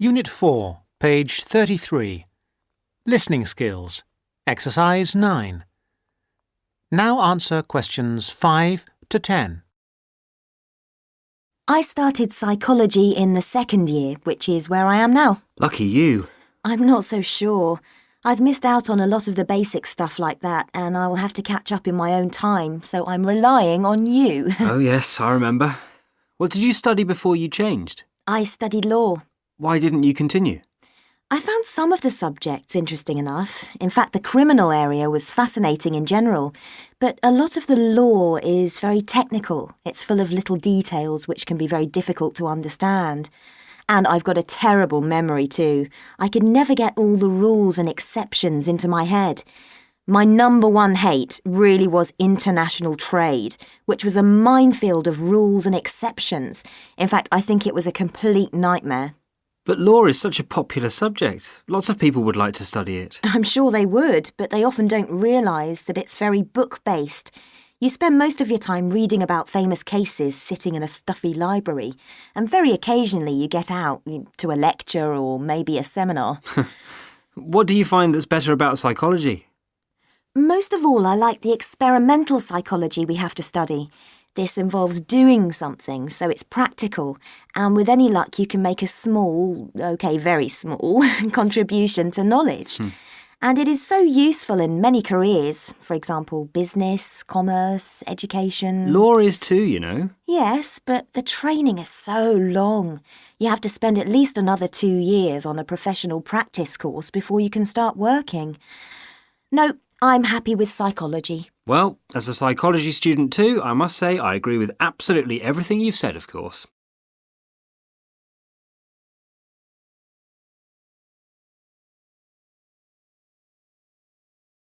Unit 4, page 33. Listening skills. Exercise 9. Now answer questions 5 to 10. I started psychology in the second year, which is where I am now. Lucky you. I'm not so sure. I've missed out on a lot of the basic stuff like that, and I will have to catch up in my own time, so I'm relying on you. Oh yes, I remember. What did you study before you changed? I studied law. Why didn't you continue? I found some of the subjects interesting enough. In fact, the criminal area was fascinating in general, but a lot of the law is very technical. It's full of little details which can be very difficult to understand. And I've got a terrible memory too. I could never get all the rules and exceptions into my head. My number one hate really was international trade, which was a minefield of rules and exceptions. In fact, I think it was a complete nightmare. But law is such a popular subject. Lots of people would like to study it. I'm sure they would, but they often don't realise that it's very book-based. You spend most of your time reading about famous cases sitting in a stuffy library, and very occasionally you get out to a lecture or maybe a seminar. What do you find that's better about psychology? Most of all, I like the experimental psychology we have to study. This involves doing something, so it's practical, and with any luck you can make a small, very small, contribution to knowledge. And it is so useful in many careers, for example, business, commerce, education. Law is too, you know. Yes, but the training is so long. You have to spend at least another 2 years on a professional practice course before you can start working. No, I'm happy with psychology. Well, as a psychology student too, I must say I agree with absolutely everything you've said, of course.